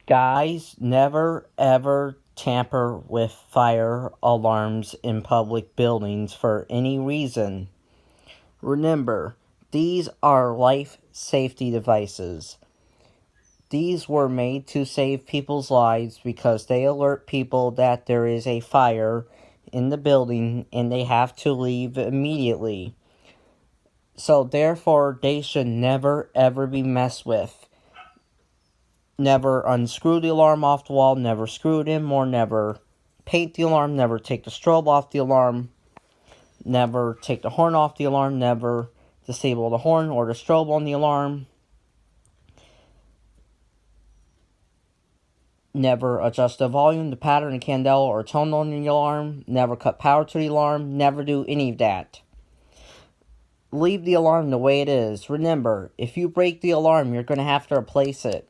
Guys, never ever tamper with fire alarms in public buildings for any reason. Remember, these are life safety devices. These were made to save people's lives because they alert people that there is a fire in the building and they have to leave immediately. So therefore, they should never ever be messed with. Never unscrew the alarm off the wall, never screw it in, or never paint the alarm, never take the strobe off the alarm, never take the horn off the alarm, never disable the horn or the strobe on the alarm, never adjust the volume, the pattern, the candela, or tone on the alarm, never cut power to the alarm, never do any of that. Leave the alarm the way it is. Remember, if you break the alarm, you're going to have to replace it.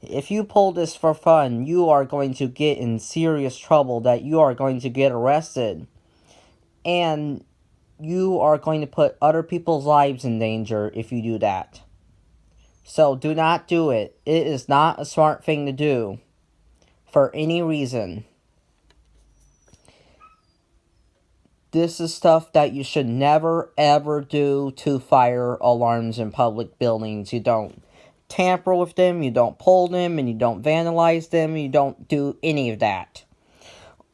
If you pull this for fun, you are going to get in serious trouble, that you are going to get arrested. And you are going to put other people's lives in danger if you do that. So do not do it. It is not a smart thing to do for any reason. This is stuff that you should never ever do to fire alarms in public buildings. You don't tamper with them, you don't pull them, and you don't vandalize them, you don't do any of that.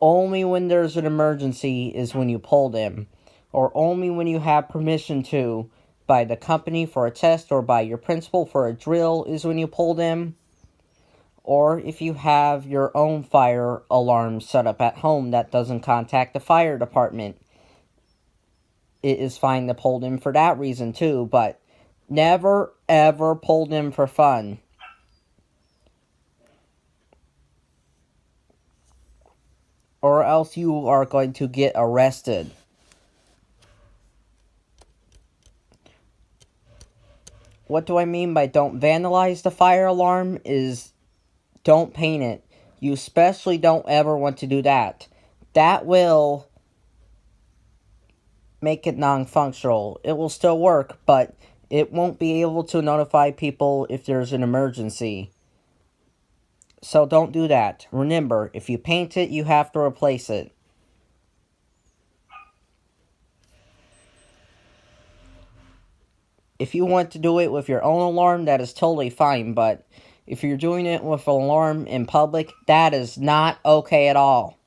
Only when there's an emergency is when you pull them, or only when you have permission to by the company for a test or by your principal for a drill is when you pull them, or if you have your own fire alarm set up at home that doesn't contact the fire department. It is fine to pull them for that reason too, but never ever pull them for fun. Or else you are going to get arrested. What do I mean by don't vandalize the fire alarm is don't paint it. You especially don't ever want to do that. That will make it non-functional. It will still work, but it won't be able to notify people if there's an emergency. So don't do that. Remember, if you paint it, you have to replace it. If you want to do it with your own alarm, that is totally fine, but if you're doing it with an alarm in public, that is not okay at all.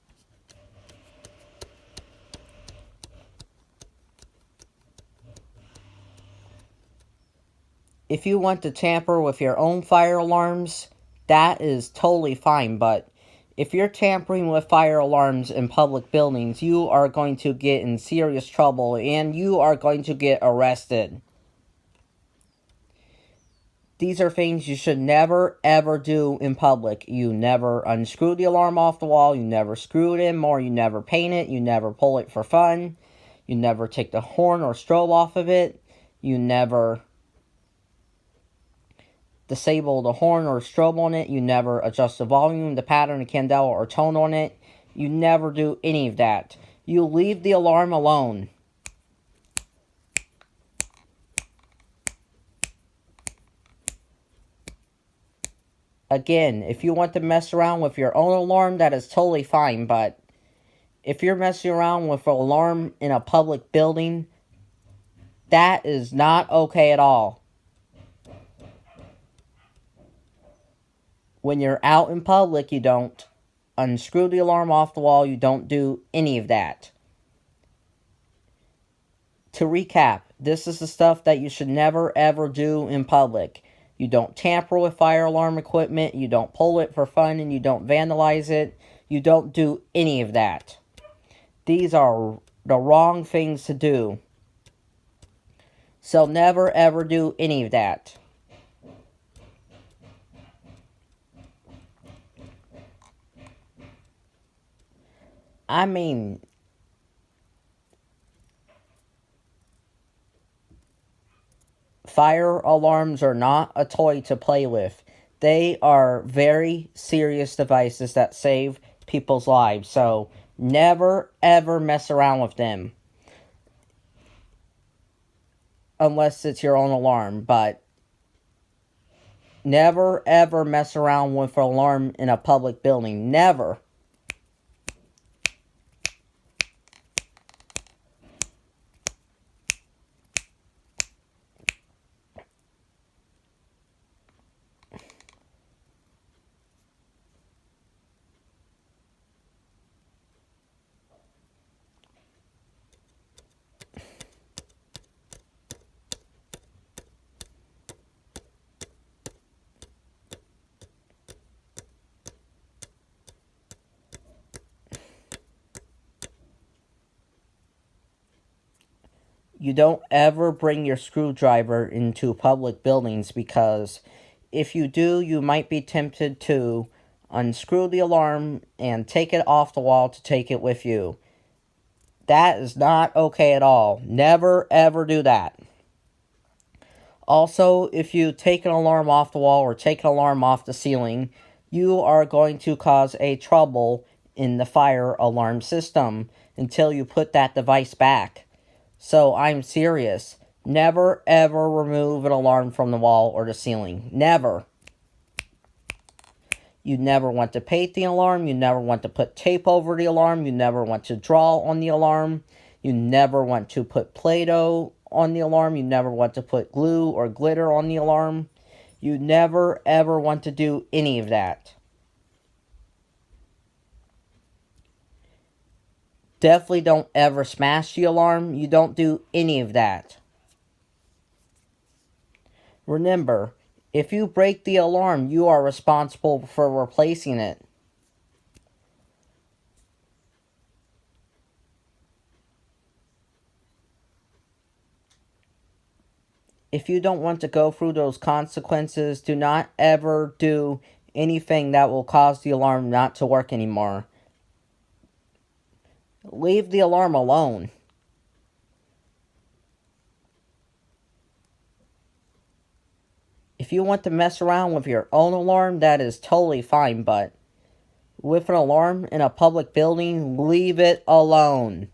If you want to tamper with your own fire alarms, that is totally fine, but if you're tampering with fire alarms in public buildings, you are going to get in serious trouble and you are going to get arrested. These are things you should never ever do in public. You never unscrew the alarm off the wall, you never screw it in, or you never paint it, you never pull it for fun, you never take the horn or strobe off of it, you never disable the horn or strobe on it, you never adjust the volume, the pattern, the candela, or tone on it, you never do any of that. You leave the alarm alone. Again, if you want to mess around with your own alarm, that is totally fine, but if you're messing around with an alarm in a public building, that is not okay at all. When you're out in public, you don't unscrew the alarm off the wall, you don't do any of that. To recap, this is the stuff that you should never ever do in public. You don't tamper with fire alarm equipment, you don't pull it for fun, and you don't vandalize it. You don't do any of that. These are the wrong things to do. So never ever do any of that. I mean, fire alarms are not a toy to play with. They are very serious devices that save people's lives. So never ever mess around with them. Unless it's your own alarm. But Never ever mess around with an alarm in a public building. Never. You don't ever bring your screwdriver into public buildings, because if you do, you might be tempted to unscrew the alarm and take it off the wall to take it with you. That is not okay at all. Never ever do that. Also, if you take an alarm off the wall or take an alarm off the ceiling, you are going to cause a trouble in the fire alarm system until you put that device back. So I'm serious. Never ever remove an alarm from the wall or the ceiling. Never. You never want to paint the alarm. You never want to put tape over the alarm. You never want to draw on the alarm. You never want to put Play-Doh on the alarm. You never want to put glue or glitter on the alarm. You never ever want to do any of that. Definitely don't ever smash the alarm. You don't do any of that. Remember, if you break the alarm, you are responsible for replacing it. If you don't want to go through those consequences, do not ever do anything that will cause the alarm not to work anymore. Leave the alarm alone. If you want to mess around with your own alarm, that is totally fine, but with an alarm in a public building, leave it alone.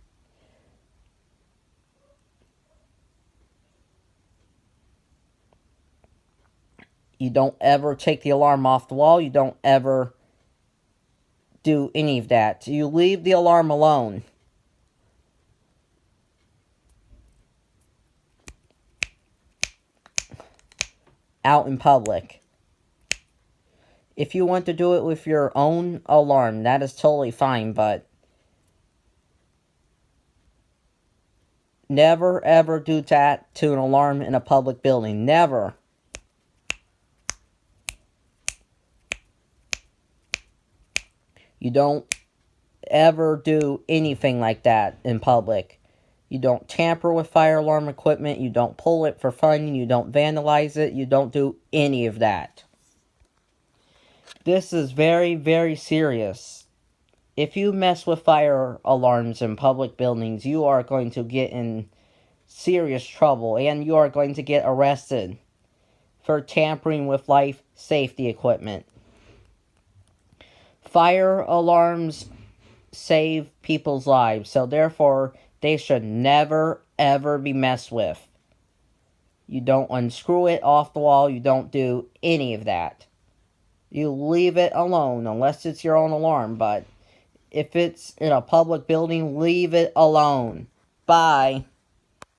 You don't ever take the alarm off the wall. You don't ever do any of that. You leave the alarm alone. Out in public. If you want to do it with your own alarm, that is totally fine, but never ever do that to an alarm in a public building. Never. You don't ever do anything like that in public. You don't tamper with fire alarm equipment. You don't pull it for fun. You don't vandalize it. You don't do any of that. This is very, very serious. If you mess with fire alarms in public buildings, you are going to get in serious trouble, and you are going to get arrested for tampering with life safety equipment. Fire alarms save people's lives, so therefore they should never ever be messed with. You don't unscrew it off the wall. You don't do any of that. You leave it alone unless it's your own alarm, but if it's in a public building, leave it alone. Bye.